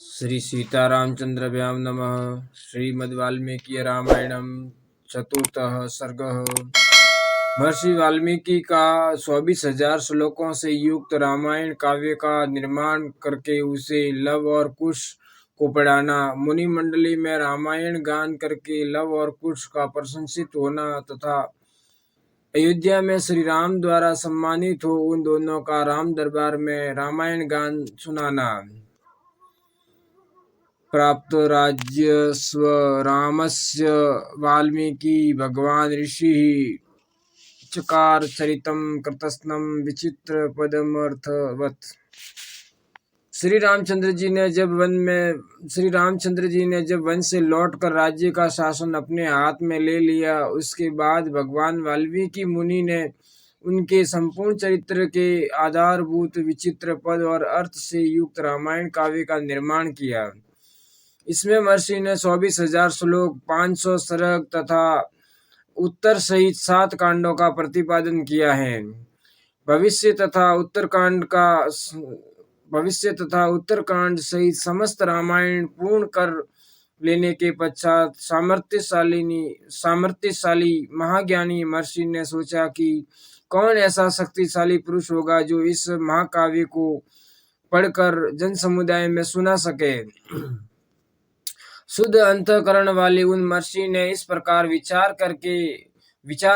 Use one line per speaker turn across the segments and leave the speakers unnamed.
श्री सीतारामचन्द्राभ्यां नमः। श्रीमद्वाल्मीकि रामायणम चतुर्थः सर्गः। महर्षि वाल्मीकि का 24,000 श्लोकों से युक्त रामायण काव्य का निर्माण करके उसे लव और कुश को पढ़ाना, मुनि मंडली में रामायण गान करके लव और कुश का प्रशंसित होना तथा अयोध्या में श्री राम द्वारा सम्मानित हो उन दोनों का राम दरबार में रामायण गान सुनाना। प्राप्त राज्य स्व रामस्य वाल्मीकि भगवान ऋषि चकार चरितम कृतस्नम विचित्र पदमर्थवत्। श्री रामचंद्र जी ने जब वन से लौटकर राज्य का शासन अपने हाथ में ले लिया, उसके बाद भगवान वाल्मीकि मुनि ने उनके संपूर्ण चरित्र के आधारभूत विचित्र पद और अर्थ से युक्त रामायण काव्य का निर्माण किया। इसमें महर्षि ने 24,000 श्लोक, 500 सर्ग तथा उत्तर सहित 7 कांडों का प्रतिपादन किया है। भविष्य तथा उत्तरकांड सहित समस्त रामायण पूर्ण कर लेने के पश्चात सामर्थ्यशाली महाज्ञानी महर्षि ने सोचा कि कौन ऐसा शक्तिशाली पुरुष होगा जो इस महाकाव्य को पढ़कर जन समुदाय में सुना सके। शुद्ध अंतःकरण वाले उन महर्षि ने इस प्रकार विचार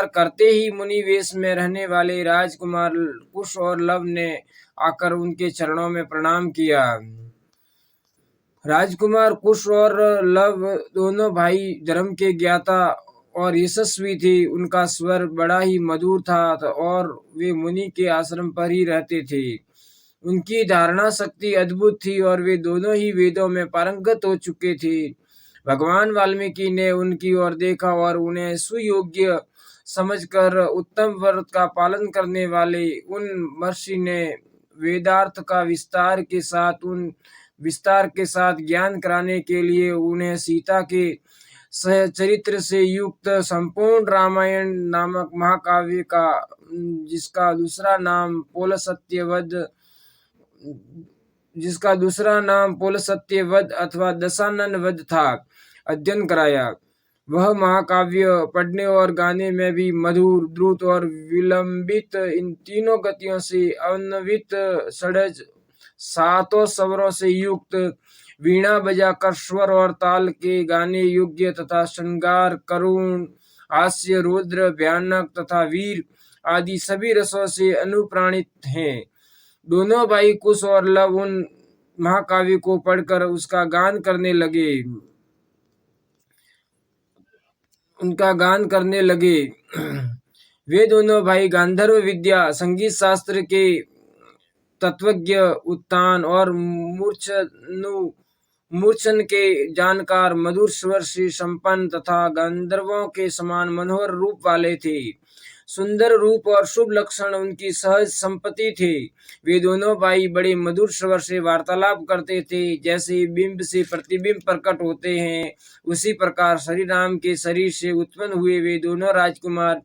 करते ही मुनि वेश में रहने वाले राजकुमार कुश और लव ने आकर उनके चरणों में प्रणाम किया। राजकुमार कुश और लव दोनों भाई धर्म के ज्ञाता और यशस्वी थे। उनका स्वर बड़ा ही मधुर था और वे मुनि के आश्रम पर ही रहते थे। उनकी धारणा शक्ति अद्भुत थी और वे दोनों ही वेदों में पारंगत हो चुके थे। भगवान वाल्मीकि ने उनकी ओर देखा और उन्हें सुयोग्य समझकर उत्तम व्रत का पालन करने वाले उन महर्षि ने वेदार्थ का विस्तार के साथ ज्ञान कराने के लिए उन्हें सीता के चरित्र से युक्त संपूर्ण रामायण नामक महाकाव्य का, जिसका दूसरा नाम पोलसत्यवध अथवा दशानन वध था, अध्ययन कराया। वह महाकाव्य पढ़ने और गाने में भी मधुर, द्रुत और विलंबित, इन तीनों गतियों से अन्वित, षड्ज 7 स्वरों से युक्त, वीणा बजाकर स्वर और ताल के गाने योग्य तथा श्रृंगार, करुण, हास्य, रौद्र, भयानक तथा वीर आदि सभी रसों से अनुप्राणित हैं। दोनों भाई कुश और लव उन महाकाव्य को पढ़कर उसका गान करने लगे। वे दोनों भाई गांधर्व विद्या, संगीत शास्त्र के तत्वज्ञ, उत्तान और मूर्छन के जानकार, मधुर स्वर से संपन्न तथा गंधर्वों के समान मनोहर रूप वाले थे। सुंदर रूप और शुभ लक्षण उनकी सहज संपत्ति थे। वे दोनों भाई बड़े मधुर स्वर से वार्तालाप करते थे। जैसे बिंब से प्रतिबिंब प्रकट होते हैं, उसी प्रकार श्री राम के शरीर से उत्पन्न हुए वे दोनों राजकुमार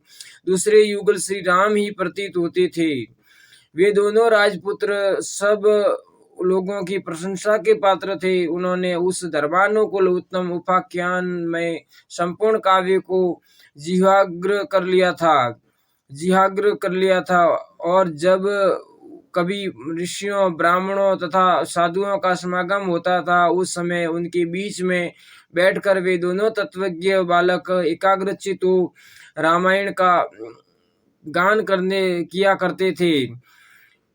दूसरे युगल श्री राम ही प्रतीत होते थे। वे दोनों राजपुत्र सब लोगों की प्रशंसा के पात्र थे। उन्होंने उस धर्मानुकूल उत्तम उपाख्यान में संपूर्ण काव्य को जिह्वाग्र कर लिया था और जब कभी ऋषियों, ब्राह्मणों तथा साधुओं का समागम होता था, उस समय उनके बीच में बैठकर वे दोनों तत्वज्ञ बालक एकाग्रचित्त हो रामायण का गान किया करते थे।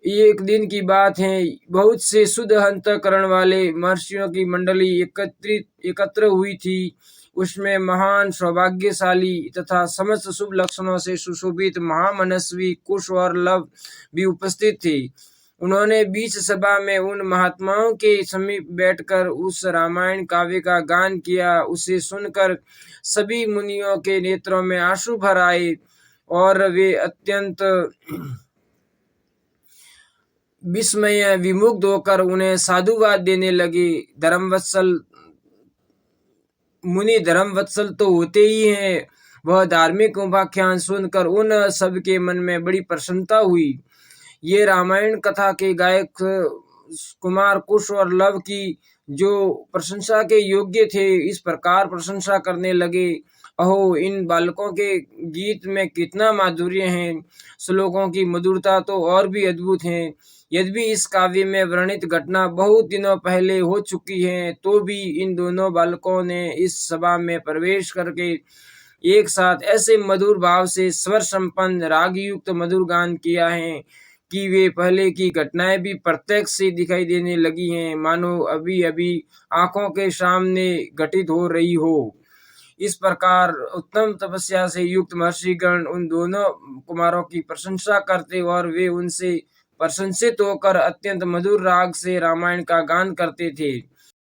एक दिन की बात है, बहुत से शुद्ध अंतःकरण वाले महर्षियों की मंडली एकत्र हुई थी। उसमें महान, सौभाग्यशाली तथा समस्त शुभ लक्षणों से सुशोभित महामनस्वी कुश और लव भी उपस्थित थे। उन्होंने बीच सभा में उन महात्माओं के समीप बैठकर उस रामायण काव्य का गान किया। उसे सुनकर सभी मुनियों के नेत्रों में आंसू भर आए और वे अत्यंत विस्मय विमुग्ध होकर उन्हें साधुवाद देने लगे। मुनि धर्मवत्सल तो होते ही हैं। वह धार्मिक उपाख्यान सुनकर उन सब के मन में बड़ी प्रसन्नता हुई। ये रामायण कथा के गायक कुमार कुश और लव की जो प्रशंसा के योग्य थे, इस प्रकार प्रशंसा करने लगे। अहो, इन बालकों के गीत में कितना माधुर्य है, श्लोकों की मधुरता तो और भी अद्भुत है। यद्यपि इस काव्य में वर्णित घटना बहुत दिनों पहले हो चुकी है, तो भी इन दोनों बालकों ने इस सभा में प्रवेश करके एक साथ ऐसे मधुर भाव से स्वर संपन्न राग युक्त मधुर गान किया है कि वे पहले की घटनाएं भी प्रत्यक्ष से दिखाई देने लगी हैं, मानो अभी अभी आंखों के सामने घटित हो रही हो। इस प्रकार उत्तम तपस्या से युक्त महर्षिगण उन दोनों कुमारों की प्रशंसा करते और वे उनसे प्रशंसित होकर अत्यंत मधुर राग से रामायण का गान करते थे।